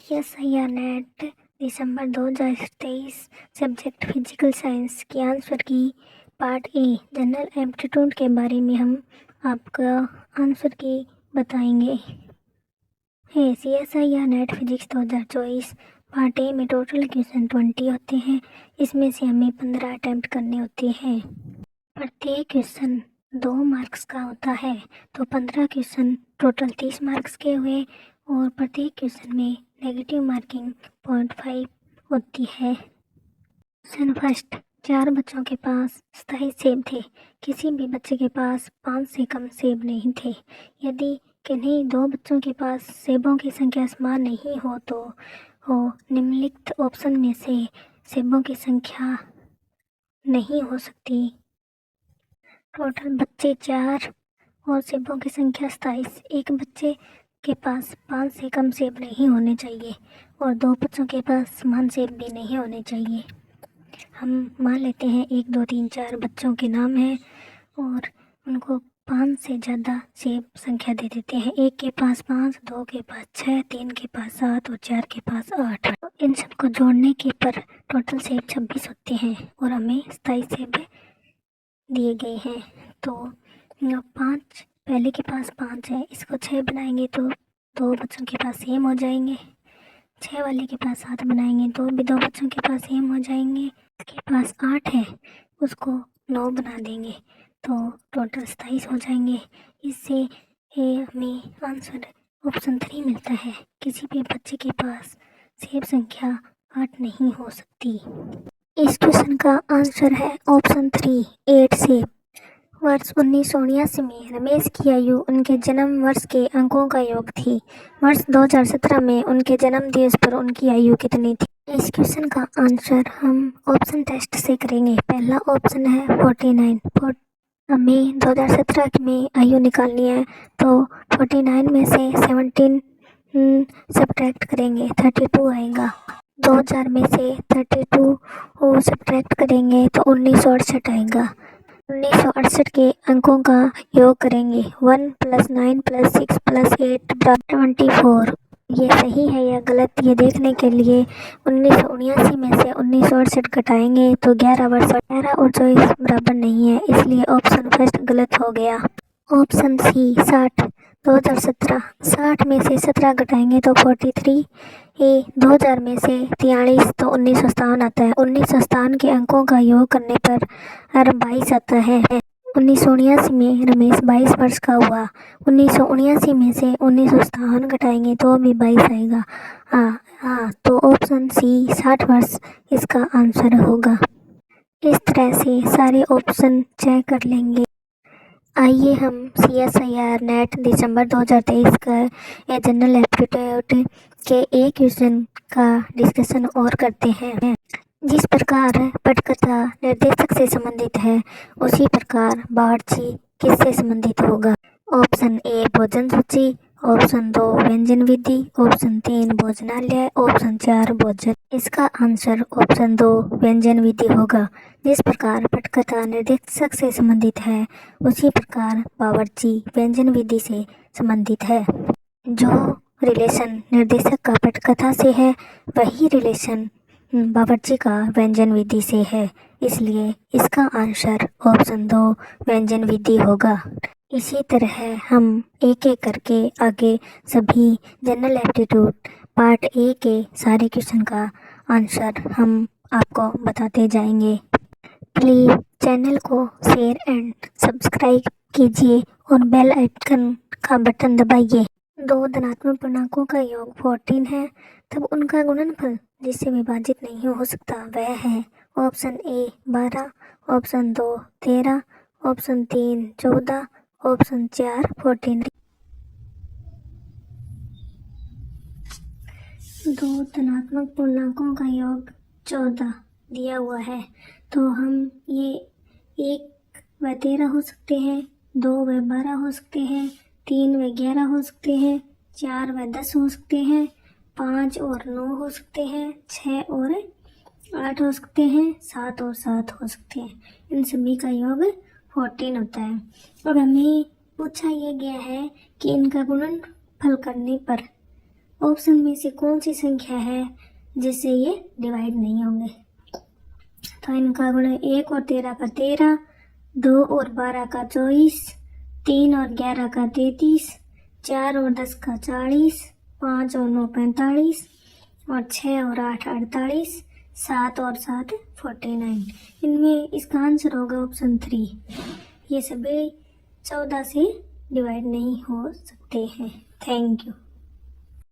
CSIR net दिसंबर 2023 subject physical science की answer की part a general aptitude के बारे में हम आपका आंसर की बताएंगे। CSIR net physics 2024 part A में टोटल क्वेश्चन 20 होते हैं। इसमें से हमें 15 अटैम्प्ट करने होते हैं। प्रत्येक क्वेश्चन 2 मार्क्स का होता है, तो 15 क्वेश्चन टोटल 30 मार्क्स के हुए और प्रत्येक क्वेश्चन में नेगेटिव मार्किंग 0.5 होती है। क्वेश्चन फर्स्ट, 4 बच्चों के पास स्थायी सेब थे। किसी भी बच्चे के पास 5 से कम सेब नहीं थे। यदि किन्हीं 2 बच्चों के पास सेबों की संख्या समान नहीं हो तो निम्नलिखित ऑप्शन में से सेबों की संख्या नहीं हो सकती। टोटल बच्चे 4 और सेबों की संख्या 27। एक बच्चे के पास 5 से कम सेब नहीं होने चाहिए और 2 बच्चों के पास समान सेब भी नहीं होने चाहिए। हम मान लेते हैं 1 2 3 4 बच्चों के नाम हैं और उनको 5 से ज़्यादा सेब संख्या दे देते हैं। 1 के पास 5, 2 के पास 6, 3 के पास 7 और 4 के पास 8। इन सबको जोड़ने के पर टोटल सेब 26 होते हैं और हमें 27 सेब दिए गए हैं। तो 5 पहले के पास 5 है, इसको 6 बनाएंगे तो 2 बच्चों के पास सेम हो जाएंगे। 6 वाले के पास 7 बनाएंगे तो भी 2 बच्चों के पास सेम हो जाएंगे। इसके पास 8 है, उसको 9 बना देंगे तो टोटल 27 हो जाएंगे। इससे हमें आंसर ऑप्शन 3 मिलता है। किसी भी बच्चे के पास सेब संख्या 8 नहीं हो सकती। इस क्वेश्चन का आंसर है ऑप्शन 3 8 सेब। वर्ष 1979 में रमेश की आयु उनके जन्म वर्ष के अंकों का योग थी। वर्ष 2017 में उनके जन्म दिवस पर उनकी आयु कितनी थी? इस क्वेश्चन का आंसर हम ऑप्शन टेस्ट से करेंगे। पहला ऑप्शन है 49। हमें 2017 में आयु निकालनी है तो 49 में से 17 सब्ट्रैक्ट करेंगे, 32 आएगा। 2000 में से 32 सब्ट्रैक्ट करेंगे तो 1968 आएगा। 1968 के अंकों का योग करेंगे। 1 + 9 + 6 + 8 = 24। ये सही है या गलत, ये देखने के लिए 1979 में से 1968 घटाएंगे तो 11 वर्ष 11 और 24 बराबर नहीं है, इसलिए ऑप्शन फर्स्ट गलत हो गया। Option C 60। 2017 60 में से 17 घटाएंगे तो 43। 2000 में से 43 तो 1957 आता है। 1957 के अंकों का योग करने पर 22 आता है। 1979 में रमेश 22 वर्ष का हुआ। 1979 में से 1957 घटाएंगे तो भी 22 आएगा। हाँ, तो ऑप्शन सी 60 वर्ष इसका आंसर होगा। इस तरह से सारे ऑप्शन चेक कर लेंगे। आइए हम CSIR नेट दिसंबर 2023 का जनरल एप्टीट्यूड के एक क्वेश्चन का डिस्कशन और करते हैं। जिस प्रकार पटकथा निर्देशक से संबंधित है उसी प्रकार बावर्ची किससे संबंधित होगा? ऑप्शन ए भोजन सूची, ऑप्शन 2 व्यंजन विधि, ऑप्शन 3 भोजनालय, ऑप्शन 4 भोजन। इसका आंसर ऑप्शन 2 व्यंजन विधि होगा। जिस प्रकार पटकथा निर्देशक से संबंधित है उसी प्रकार बावर्ची व्यंजन विधि से संबंधित है। जो रिलेशन निर्देशक का पटकथा से है वही रिलेशन बावर्ची का व्यंजन विधि से है, इसलिए इसका आंसर ऑप्शन 2 व्यंजन विधि होगा। इसी तरह हम एक एक करके आगे सभी जनरल एप्टीट्यूड पार्ट ए के सारे क्वेश्चन का आंसर हम आपको बताते जाएंगे। प्लीज़ चैनल को शेयर एंड सब्सक्राइब कीजिए और बेल आइकन का बटन दबाइए। 2 धनात्मक पूर्णांकों का योग 14 है, तब उनका गुणनफल जिससे विभाजित नहीं हो सकता वह है option A 12, option 2 13, option 3 14, option 4 14। 2 धनात्मक पूर्णांकों का योग 14 दिया हुआ है, तो हम ये 1 व 13 हो सकते हैं, 2 व 12 हो सकते हैं, 3 व 11 हो सकते हैं, 4 व 10 हो सकते हैं, 5 और 9 हो सकते हैं, 6 और 8 हो सकते हैं, 7 और 7 हो सकते हैं। इन सभी का योग 14 होता है। और हमें पूछा यह गया है कि इनका गुणनफल करने पर ऑप्शन में से कौन सी संख्या है जिससे ये डिवाइड नहीं होंगे? तो इनका गुण 1 और 13 का 13, 2 और 12 का 24, 3 और 11 का 33, 4 और 10 का 40, 5 और 9 45, और 6 और 8 48, 7 और 7 49। इनमें इसका आंसर होगा ऑप्शन 3। ये सभी 14 से डिवाइड नहीं हो सकते हैं। Thank you.